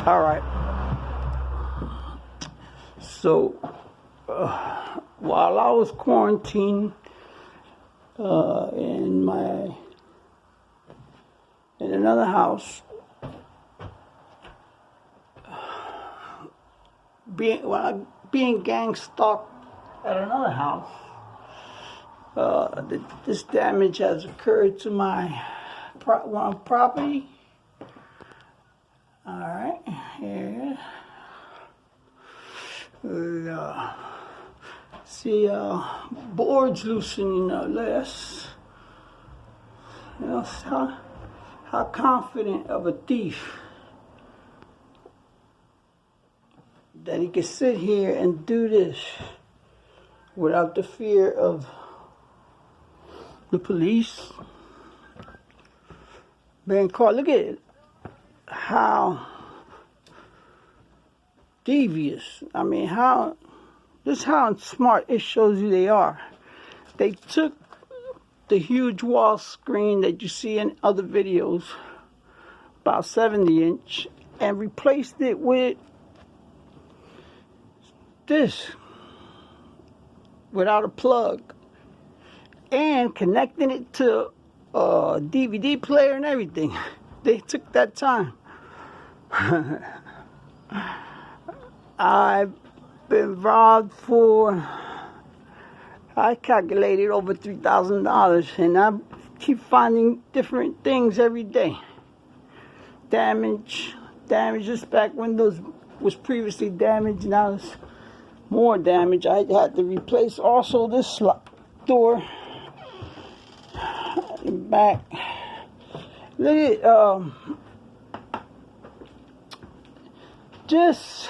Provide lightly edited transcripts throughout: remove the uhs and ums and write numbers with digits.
All right. So, while I was quarantined in another house, being gang stalked at another house, this damage has occurred to my property. All right, here. See, boards loosening less. You know how confident of a thief that he could sit here and do this without the fear of the police being caught. Look at it. How devious. I mean, how smart it shows you they are. They took the huge wall screen that you see in other videos, about 70-inch, and replaced it with this without a plug, and connecting it to a DVD player and everything. They took that time. I've been robbed for, I calculated, over $3,000, and I keep finding different things every day. Damage. This back window was previously damaged, now it's more damage. I had to replace also this door back. Look at just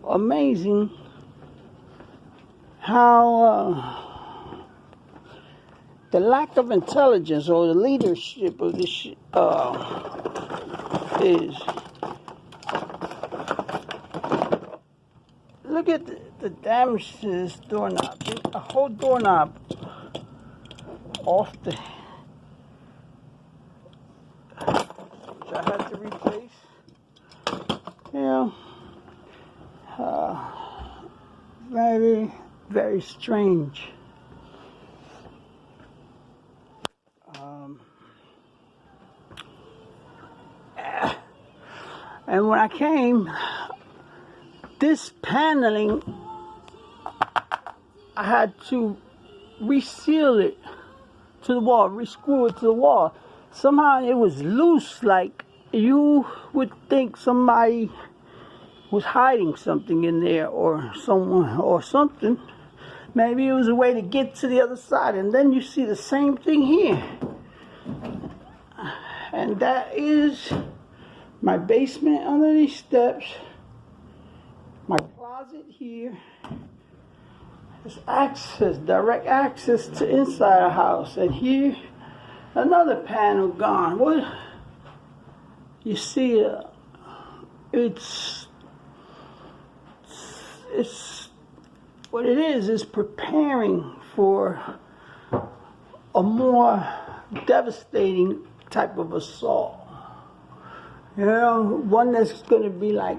amazing how the lack of intelligence or the leadership of this is. Look at the damage to this doorknob. A whole doorknob off the, which I had to replace. You know, very, very strange. And when I came, this paneling, I had to reseal it to the wall, rescrew it to the wall. Somehow it was loose, like you would think somebody was hiding something in there, or someone, or something. Maybe it was a way to get to the other side. And then you see the same thing here. And that is my basement under these steps, my closet here. There's access, direct access to inside the house. And here, another panel gone. What you see, it's what it is preparing for a more devastating type of assault. You know, one that's going to be like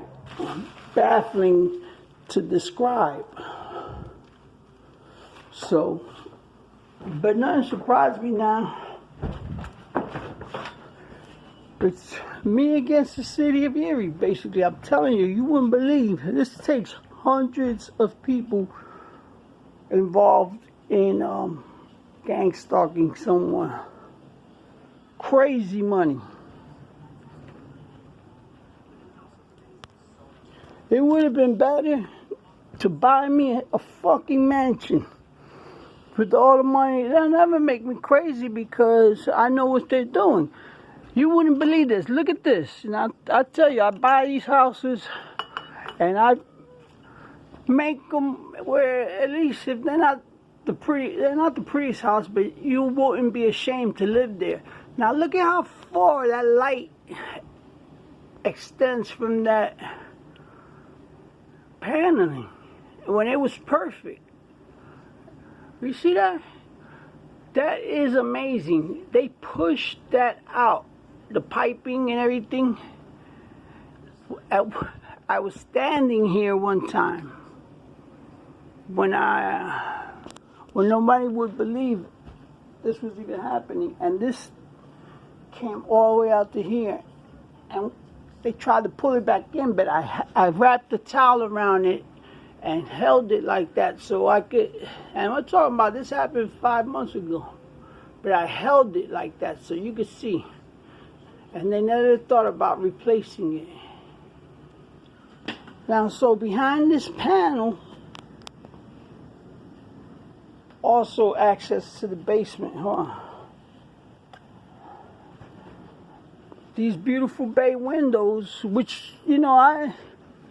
baffling to describe. So, but nothing surprised me now. It's me against the city of Erie, basically. I'm telling you, you wouldn't believe. This takes hundreds of people involved in gang stalking someone. Crazy money. It would have been better to buy me a fucking mansion with all the money. That'll never make me crazy because I know what they're doing. You wouldn't believe this. Look at this. And I tell you, I buy these houses and I make them where at least if they're not the prettiest house, but you wouldn't be ashamed to live there. Now look at how far that light extends from that paneling when it was perfect. You see that? That is amazing. They pushed that out, the piping and everything, I was standing here one time when nobody would believe this was even happening, and this came all the way out to here, and they tried to pull it back in, but I wrapped the towel around it and held it like that so I could, and I'm talking about this happened 5 months ago, but I held it like that so you could see, and they never thought about replacing it. Now, so behind this panel, also access to the basement, These beautiful bay windows, which, you know, I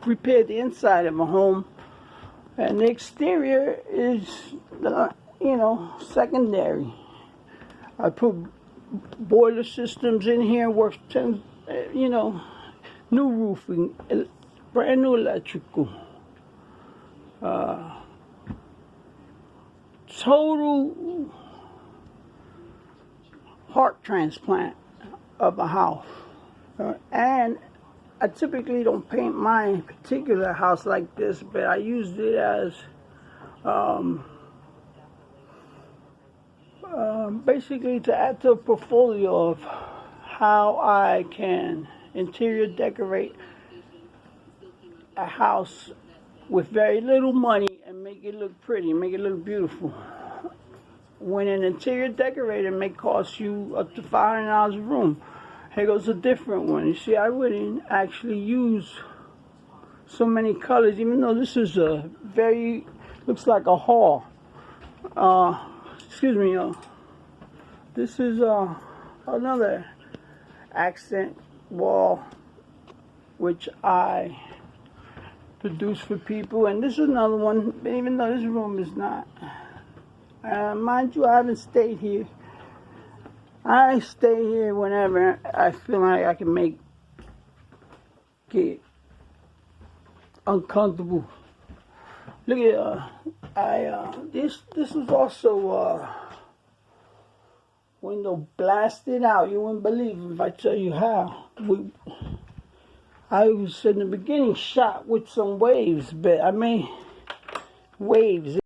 repaired the inside of my home, and the exterior is, you know, secondary. I put boiler systems in here, works, you know, new roofing, brand new electrical. Total heart transplant of a house. And I typically don't paint my particular house like this, but I used it as basically to add to a portfolio of how I can interior decorate a house with very little money and make it look pretty, make it look beautiful. When an interior decorator may cost you up to $500 a room, here goes a different one. You see, I wouldn't actually use so many colors, even though this is a very, looks like a hall. Excuse me, this is another accent wall which I produce for people, and this is another one, even though this room is not. Mind you, I haven't stayed here. I stay here whenever I feel like I can make it uncomfortable. Look at this is also window blasted out. You wouldn't believe it if I tell you how. I was in the beginning shot with some waves, but I mean waves.